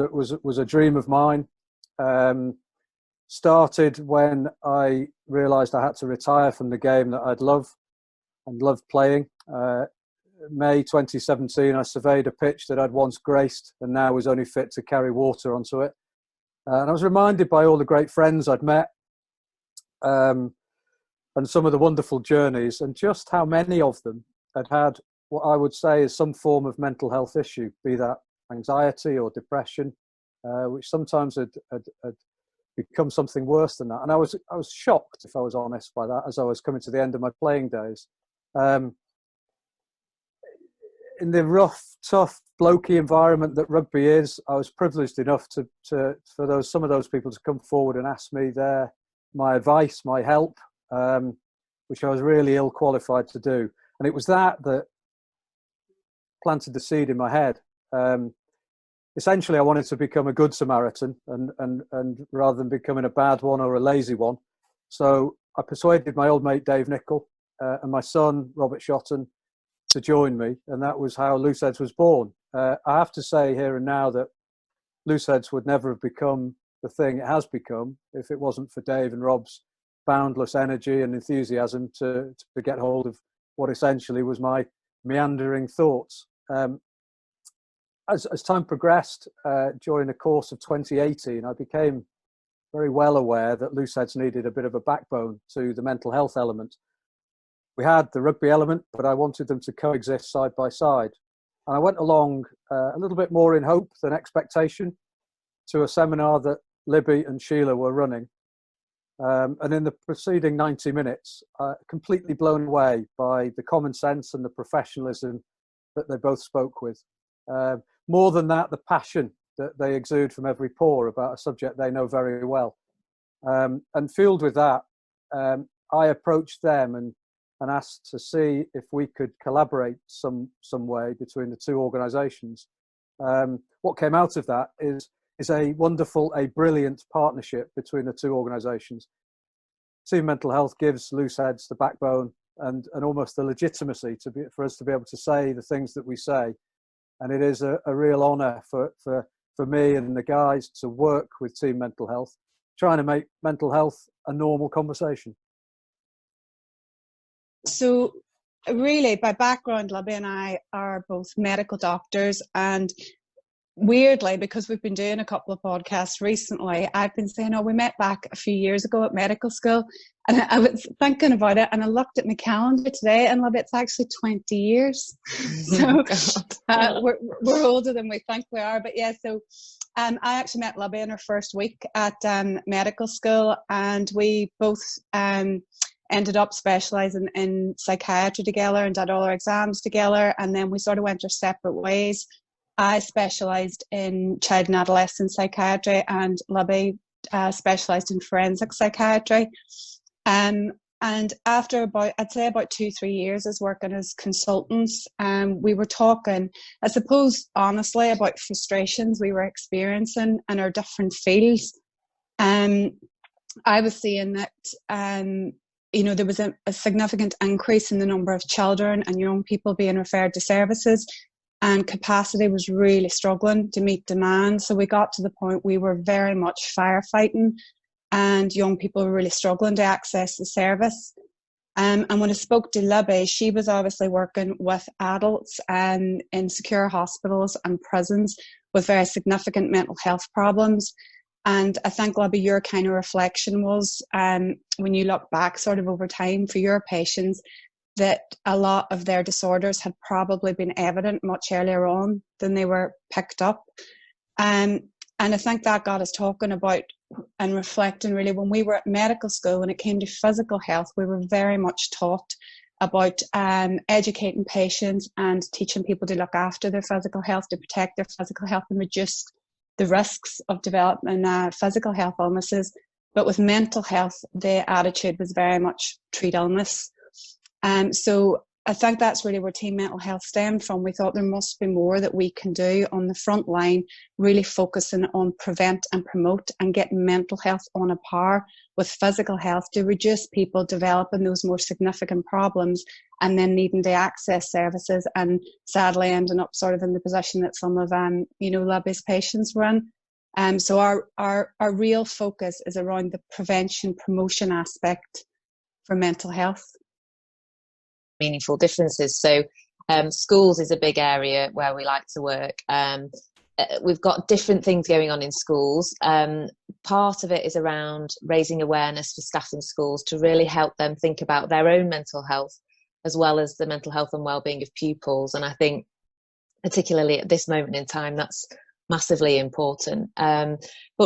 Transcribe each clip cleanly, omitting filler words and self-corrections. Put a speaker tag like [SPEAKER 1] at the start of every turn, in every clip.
[SPEAKER 1] was a dream of mine. Started when I realised I had to retire from the game that I'd loved playing. May 2017, I surveyed a pitch that I'd once graced and now was only fit to carry water onto it. And I was reminded by all the great friends I'd met, and some of the wonderful journeys, and just how many of them had what I would say is some form of mental health issue, be that anxiety or depression, which sometimes had become something worse than that. And I was shocked, if I was honest, by that as I was coming to the end of my playing days. In the rough, tough, blokey environment that rugby is, I was privileged enough for some of those people to come forward and ask me my advice, my help, which I was really ill qualified to do. And it was that planted the seed in my head. Essentially, I wanted to become a good Samaritan, and rather than becoming a bad one or a lazy one. So I persuaded my old mate Dave Nichol and my son Robert Shotton to join me, and that was how Looseheads was born. I have to say here and now that Looseheads would never have become the thing it has become if it wasn't for Dave and Rob's boundless energy and enthusiasm to get hold of what essentially was my meandering thoughts. As time progressed, during the course of 2018, I became very well aware that Looseheads needed a bit of a backbone to the mental health element. We had the rugby element, but I wanted them to coexist side by side. And I went along a little bit more in hope than expectation to a seminar that Libby and Sheila were running. And in the preceding 90 minutes, completely blown away by the common sense and the professionalism that they both spoke with. More than that, the passion that they exude from every pore about a subject they know very well. And fueled with that, I approached them and asked to see if we could collaborate some way between the two organisations. What came out of that is a wonderful, a brilliant partnership between the two organisations. Team Mental Health gives Looseheads the backbone and almost the legitimacy for us to be able to say the things that we say. And it is a real honour for me and the guys to work with Team Mental Health, trying to make mental health a normal conversation.
[SPEAKER 2] So really, by background, Libby and I are both medical doctors, and weirdly, because we've been doing a couple of podcasts recently, I've been saying, we met back a few years ago at medical school, and I was thinking about it, and I looked at my calendar today, and Libby, it's actually 20 years. So we're older than we think we are. But yeah, so I actually met Libby in her first week at medical school, and we both ended up specialising in psychiatry together and did all our exams together, and then we sort of went our separate ways. I specialised in child and adolescent psychiatry, and Libby specialised in forensic psychiatry. And after about 2-3 years as working as consultants, we were talking, I suppose, honestly, about frustrations we were experiencing in our different fields. I was seeing that there was a significant increase in the number of children and young people being referred to services, and capacity was really struggling to meet demand. So we got to the point we were very much firefighting, and young people were really struggling to access the service. And when I spoke to Libby, she was obviously working with adults in secure hospitals and prisons with very significant mental health problems. And I think, Libby, your kind of reflection was, when you look back sort of over time for your patients, that a lot of their disorders had probably been evident much earlier on than they were picked up. And I think that got us talking about and reflecting really when we were at medical school, when it came to physical health, we were very much taught about educating patients and teaching people to look after their physical health, to protect their physical health and reduce the risks of developing physical health illnesses. But with mental health, the attitude was very much treat illness. So I think that's really where Team Mental Health stemmed from. We thought there must be more that we can do on the front line, really focusing on prevent and promote and getting mental health on a par with physical health to reduce people developing those more significant problems and then needing to access services and sadly ending up sort of in the position that some of Libby's patients were in. So our real focus is around the prevention promotion aspect for mental health.
[SPEAKER 3] Meaningful differences. So schools is a big area where we like to work. We've got different things going on in schools. Part of it is around raising awareness for staff in schools to really help them think about their own mental health as well as the mental health and well-being of pupils. And I think particularly at this moment in time, that's massively important. But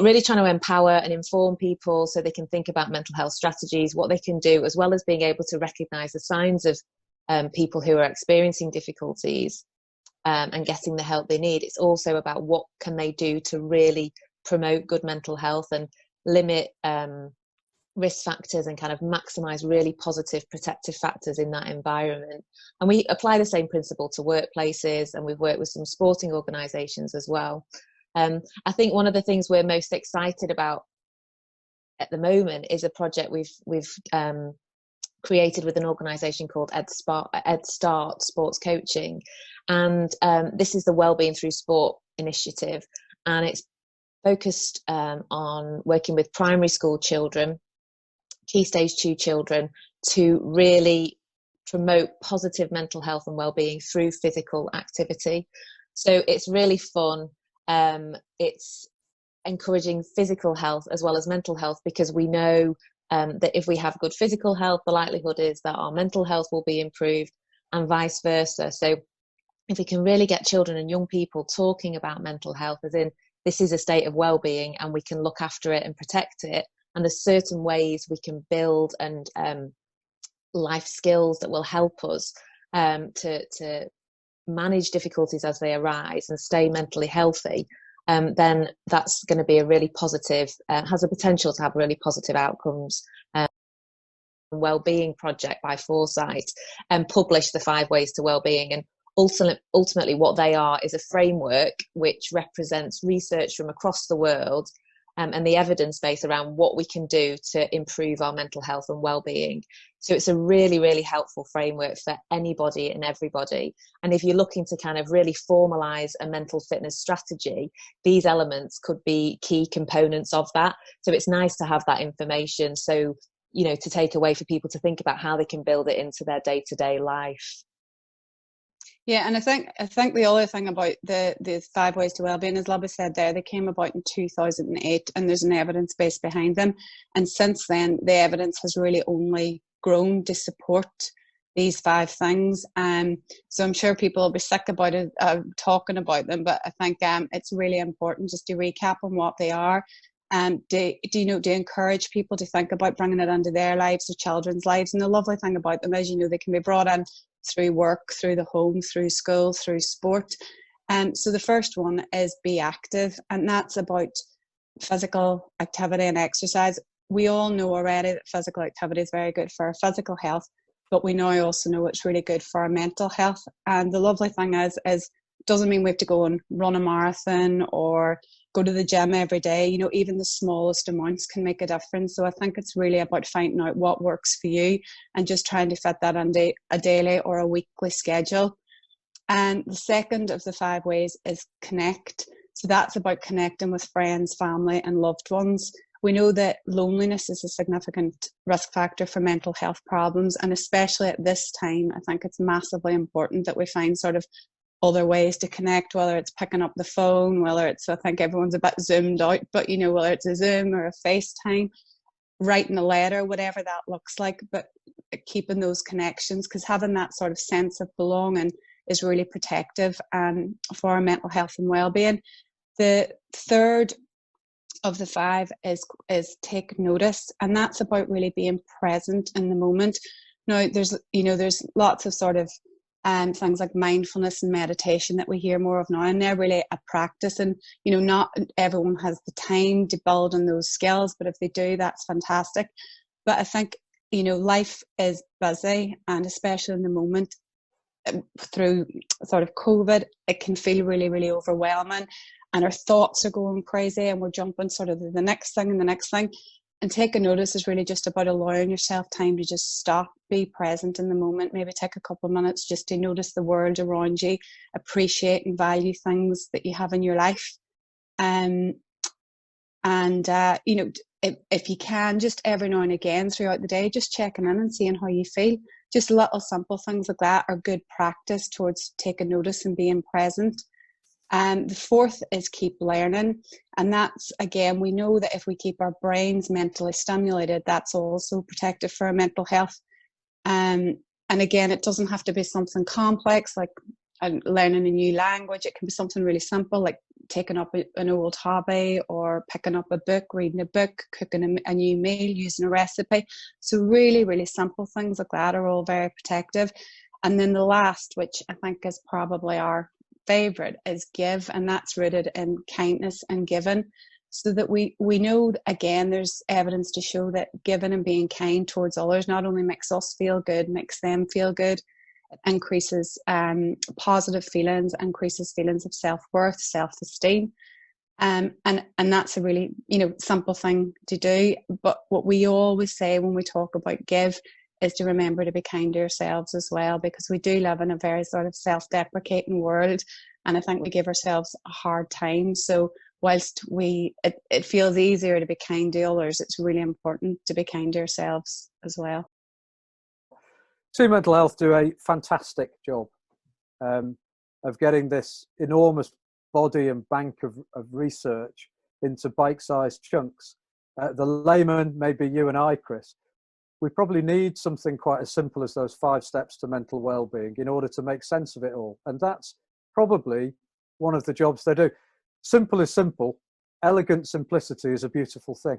[SPEAKER 3] really trying to empower and inform people so they can think about mental health strategies, what they can do, as well as being able to recognise the signs of people who are experiencing difficulties and getting the help they need. It's also about what can they do to really promote good mental health and limit risk factors and kind of maximise really positive protective factors in that environment. And we apply the same principle to workplaces, and we've worked with some sporting organisations as well. I think one of the things we're most excited about at the moment is a project we've created with an organisation called EdStart Sports Coaching, and this is the Wellbeing Through Sport initiative, and it's focused on working with primary school children, key stage 2 children, to really promote positive mental health and well-being through physical activity. So it's really fun. It's encouraging physical health as well as mental health, because we know that if we have good physical health, the likelihood is that our mental health will be improved, and vice versa. So if we can really get children and young people talking about mental health, as in this is a state of well-being and we can look after it and protect it, and there's certain ways we can build and life skills that will help us to manage difficulties as they arise and stay mentally healthy, then that's going to be a really positive, has the potential to have really positive outcomes. Wellbeing project by Foresight and published the 5 ways to wellbeing, and ultimately what they are is a framework which represents research from across the world and the evidence base around what we can do to improve our mental health and well-being. So it's a really, really helpful framework for anybody and everybody. And if you're looking to kind of really formalise a mental fitness strategy, these elements could be key components of that. So it's nice to have that information, so, you know, to take away for people to think about how they can build it into their day-to-day life.
[SPEAKER 2] Yeah, and I think the other thing about the 5 ways to wellbeing, as Libby said there, they came about in 2008, and there's an evidence base behind them. And since then, the evidence has really only grown to support these 5 things. So I'm sure people will be sick about it, talking about them, but I think it's really important just to recap on what they are. To encourage people to think about bringing it into their lives, their children's lives. And the lovely thing about them is, they can be brought in through work, through the home, through school, through sport. So the first one is be active, and that's about physical activity and exercise. We all know already that physical activity is very good for our physical health, but we now also know it's really good for our mental health. And the lovely thing is doesn't mean we have to go and run a marathon or go to the gym every day. Even the smallest amounts can make a difference. So I think it's really about finding out what works for you and just trying to fit that into a daily or a weekly schedule. And the second of the 5 ways is connect. So that's about connecting with friends, family, and loved ones. We know that loneliness is a significant risk factor for mental health problems. And especially at this time, I think it's massively important that we find sort of other ways to connect, whether it's picking up the phone, whether it's, I think everyone's a bit zoomed out, but whether it's a Zoom or a FaceTime, writing a letter, whatever that looks like, but keeping those connections, because having that sort of sense of belonging is really protective for our mental health and well-being. The third of the 5 is take notice, and that's about really being present in the moment. Now, there's lots of sort of things like mindfulness and meditation that we hear more of now, and they're really a practice, and not everyone has the time to build on those skills, but if they do, that's fantastic. But I think life is busy, and especially in the moment, through sort of COVID, it can feel really, really overwhelming, and our thoughts are going crazy, and we're jumping sort of to the next thing and the next thing. And taking notice is really just about allowing yourself time to just stop, be present in the moment, maybe take a couple of minutes just to notice the world around you, appreciate and value things that you have in your life. You know, if you can, just every now and again throughout the day, just checking in and seeing how you feel. Just little simple things like that are good practice towards taking notice and being present. The fourth is keep learning. And that's, again, we know that if we keep our brains mentally stimulated, that's also protective for our mental health. And again, it doesn't have to be something complex like learning a new language. It can be something really simple like taking up an old hobby, or picking up a book, reading a book, cooking a new meal, using a recipe. So really, really simple things like that are all very protective. And then the last, which I think is probably our favorite, is give, and that's rooted in kindness and giving. So that we know, again, there's evidence to show that giving and being kind towards others not only makes us feel good, makes them feel good. It increases positive feelings, increases feelings of self-worth, self-esteem. And that's a really, you know, simple thing to do. But what we always say when we talk about give is to remember to be kind to yourselves as well, because we do live in a very sort of self-deprecating world, and I think we give ourselves a hard time. So whilst it feels easier to be kind to others, it's really important to be kind to yourselves as well.
[SPEAKER 1] Team Mental Health do a fantastic job of getting this enormous body and bank of research into bite-sized chunks. The layman, maybe you and I, Chris, we probably need something quite as simple as those 5 steps to mental well-being in order to make sense of it all. And that's probably one of the jobs they do. Simple is simple. Elegant simplicity is a beautiful thing.